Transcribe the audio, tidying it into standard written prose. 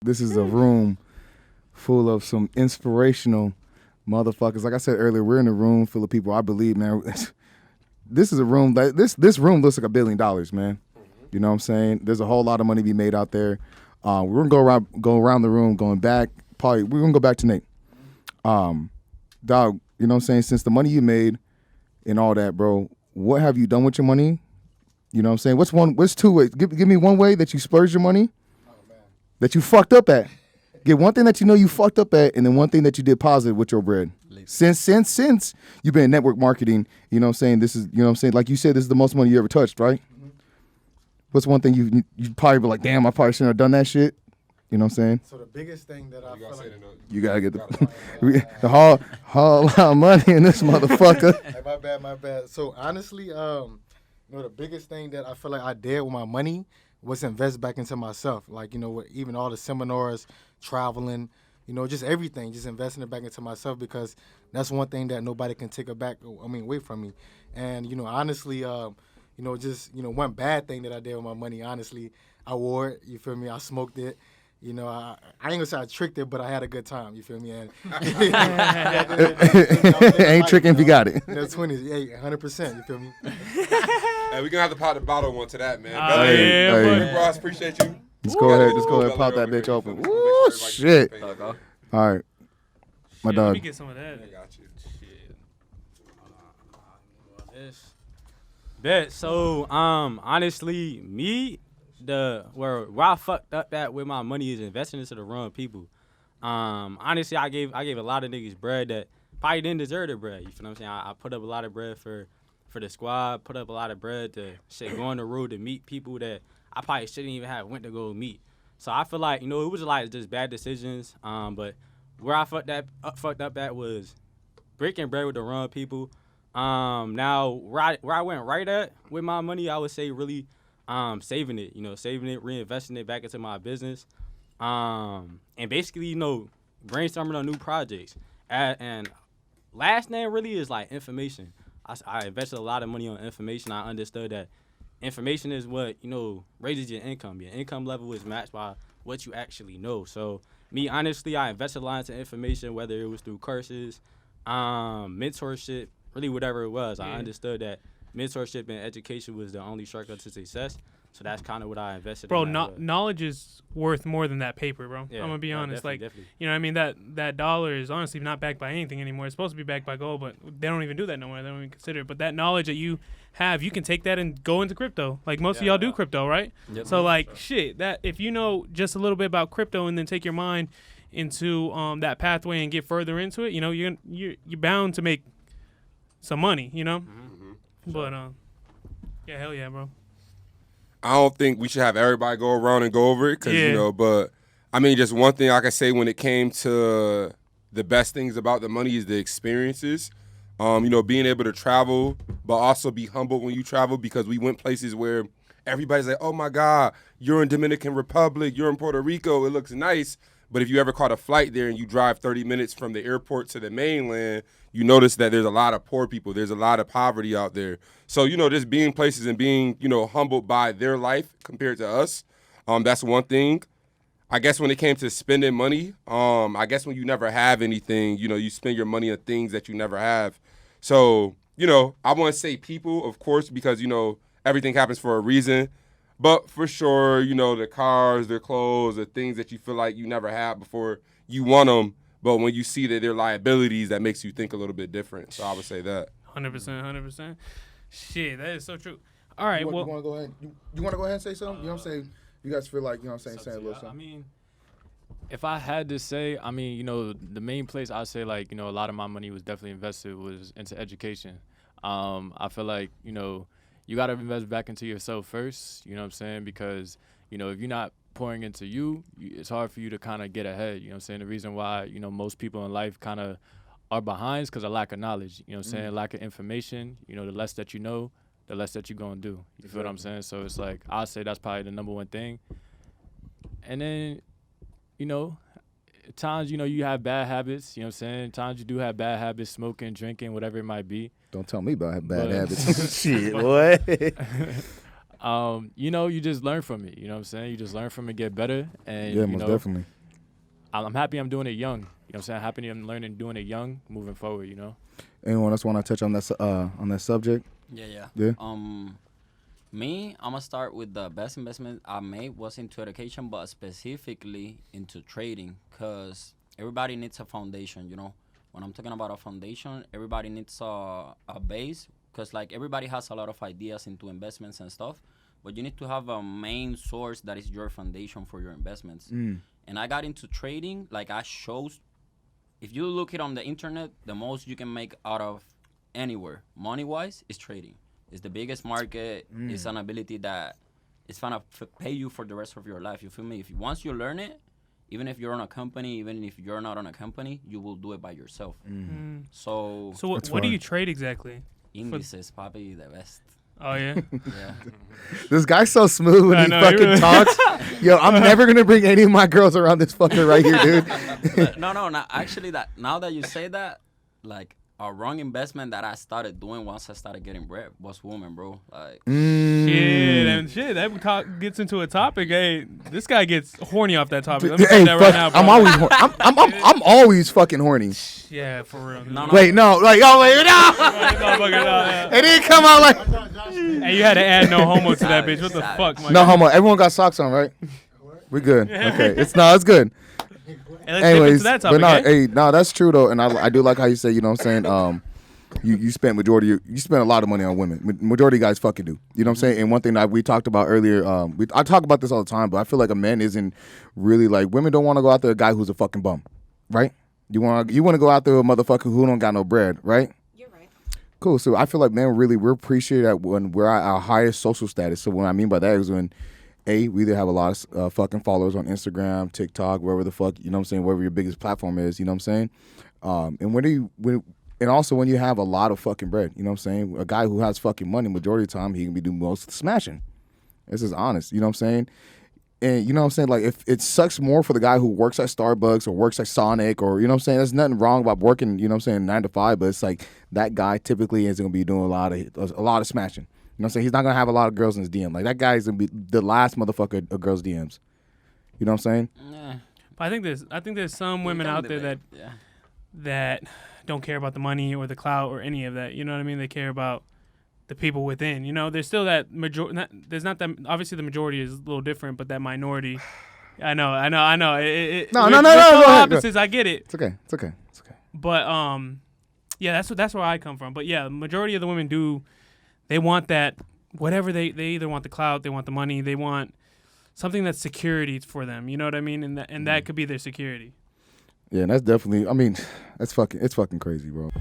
This is a room full of some inspirational motherfuckers. Like I said earlier, we're in a room full of people. I believe, man. This is a room that this room looks like $1 billion, man. You know what I'm saying? There's a whole lot of money to be made out there. We're gonna go around the room, going back. Probably we're gonna go back to Nate. Dog, you know what I'm saying? Since the money you made and all that, bro, what have you done with your money? You know what I'm saying? What's two ways? Give me one way that you splurged your money that you fucked up at. Get one thing that you know you fucked up at, and then one thing that you did positive with your bread. Since you've been in network marketing, you know what I'm saying? This is, you know what I'm saying? Like you said, this is the most money you ever touched, right? Mm-hmm. What's one thing you probably be like, damn, I probably shouldn't have done that shit? You know what I'm saying? So the biggest thing that I feel like... You gotta get the whole lot of money in this motherfucker. Hey, my bad. So honestly, the biggest thing that I feel like I did with my money was invest back into myself. Like, with even all the seminars, traveling, just everything, just investing it back into myself, because that's one thing that nobody can take away from me. And, honestly, one bad thing that I did with my money, honestly, I wore it, you feel me? I smoked it. I ain't gonna say I tricked it, but I had a good time. You feel me? And ain't tricking if you got it. 20s, yeah, 100%. You feel me? Hey, we gonna have to pop the bottle one to that, man. Hey. Ross, appreciate you. Let's go ahead, pop that bitch open. Woo, shit. All right, my dog. Let me get some of that. I got you. Shit. Bet. So, honestly, where I fucked up at with my money is investing into the wrong people. Honestly, I gave a lot of niggas bread that probably didn't deserve the bread. You feel what I'm saying? I put up a lot of bread for the squad, put up a lot of bread to go on the road to meet people that I probably shouldn't even have went to go meet. So I feel like, it was like just bad decisions. But where I fucked up at was breaking bread with the wrong people. Now where I went right at with my money, I would say really saving it, reinvesting it back into my business, and basically, brainstorming on new projects. And last name really is like information. I invested a lot of money on information. I understood that information is what, raises your income. Your income level is matched by what you actually know. So me, honestly, I invested a lot into information, whether it was through courses, mentorship, really whatever it was. Yeah. I understood that mentorship and education was the only shortcut to success. So that's kind of what I invested in. Bro, knowledge is worth more than that paper, bro. Yeah, I'm going to be honest. Definitely. You know what I mean? That dollar is honestly not backed by anything anymore. It's supposed to be backed by gold, but they don't even do that no more. They don't even consider it. But that knowledge that you have, you can take that and go into crypto. Like most of y'all do crypto, right? Yep. So shit, that if you know just a little bit about crypto and then take your mind into that pathway and get further into it, you're bound to make some money, Mm-hmm. But yeah, hell yeah, bro. I don't think we should have everybody go around and go over it, because but I mean, just one thing I can say when it came to the best things about the money is the experiences. Being able to travel, but also be humble when you travel, because we went places where everybody's like, oh my God, you're in Dominican Republic, you're in Puerto Rico, it looks nice. But if you ever caught a flight there and you drive 30 minutes from the airport to the mainland, you notice that there's a lot of poor people. There's a lot of poverty out there. So, just being places and being, humbled by their life compared to us, that's one thing. I guess when it came to spending money, I guess when you never have anything, you spend your money on things that you never have. So, I want to say people, of course, because, everything happens for a reason. But for sure, the cars, the clothes, the things that you feel like you never had before, you want them. But when you see that they're liabilities, that makes you think a little bit different. So I would say that. 100%. Shit, that is so true. All right, you want to go ahead? You want to go ahead and say something? You know what I'm saying? You guys feel like, saying a little something. I mean, if I had to say, the main place I'd say, a lot of my money was definitely invested was into education. I feel like, you got to invest back into yourself first, you know what I'm saying? Because, if you're not pouring into you, it's hard for you to kind of get ahead, you know what I'm saying? The reason why, most people in life kind of are behind is because of lack of knowledge, you know what I'm saying? Lack of information, the less that you know, the less that you're going to do. You feel what I'm saying? So it's like, I'd say that's probably the number one thing. And then, at times, you have bad habits, you know what I'm saying? At times you do have bad habits, smoking, drinking, whatever it might be. Don't tell me about bad habits. Shit, what? You know, you just learn from it. You know what I'm saying? You just learn from it, get better, and Yeah, you most know, definitely. I'm happy I'm doing it young. You know what I'm saying? Happy I'm learning doing it young, moving forward. You know. Anyone else want to touch on that subject? Yeah. Yeah. Me, I'm gonna start with the best investment I made was into education, but specifically into trading, cause everybody needs a foundation. You know, when I'm talking about a foundation, everybody needs a base, cause like everybody has a lot of ideas into investments and stuff, but you need to have a main source that is your foundation for your investments. And I got into trading, like I shows. If you look it on the internet, the most you can make out of anywhere, money-wise, is trading. It's the biggest market. It's an ability that it's gonna pay you for the rest of your life. You feel me? Once you learn it, even if you're on a company, even if you're not on a company, you will do it by yourself. So what do you trade exactly? indices, probably the best. Oh yeah. Yeah. This guy's so smooth when I he know, he fucking really- talks. Yo, I'm never gonna bring any of my girls around this fucker right here, dude. But no. Actually, now that you say that, like a wrong investment that I started doing once I started getting bread was women, bro. Like, Shit. That gets into a topic. Hey, this guy gets horny off that topic. Let me Hey, say that right now, bro. I'm always I'm always fucking horny. Yeah, for real. No. Wait, no, like no, wait, no. Yeah. It didn't come out like Hey, you had to add no homo to that bitch. What the fuck, my no guy? homo. Everyone got socks on, right? We good. Okay, it's good. Hey, let's dip Anyways, into that topic, but no, eh? that's true though, and I do like how you say, you know what I'm saying, you spent you spent a lot of money on women. Majority of guys fucking do. You know what I'm saying? And one thing that we talked about earlier, I talk about this all the time, but I feel like a man isn't really like, women don't want to go out there a guy who's a fucking bum, right? You want to go out there with a motherfucker who don't got no bread, right? You're right. Cool. So I feel like men we're appreciated at when we're at our highest social status. So what I mean by that is when we either have a lot of fucking followers on Instagram, TikTok, wherever the fuck, you know what I'm saying, wherever your biggest platform is, you know what I'm saying? And also when you have a lot of fucking bread, you know what I'm saying? A guy who has fucking money, majority of the time, he can be doing most of the smashing. This is honest, you know what I'm saying? And you know what I'm saying? Like, if it sucks more for the guy who works at Starbucks or works at Sonic or, you know what I'm saying? There's nothing wrong about working, you know what I'm saying, 9 to 5, but it's like that guy typically isn't going to be doing a lot of smashing. You know what I'm saying? He's not going to have a lot of girls in his DM. Like, that guy's going to be the last motherfucker of girls' DMs. You know what I'm saying? yeah. But I think there's some women out there that don't care about the money or the clout or any of that. You know what I mean? They care about the people within. You know, there's still that there's not that. Obviously, the majority is a little different, but that minority. I know. No. We're polar opposites. I get it. It's okay. But yeah, that's where I come from. But yeah, the majority of the women do. They want that. Whatever they either want the clout, they want the money, they want something that's security for them. You know what I mean? And that could be their security. Yeah, and that's definitely, I mean, it's fucking crazy, bro.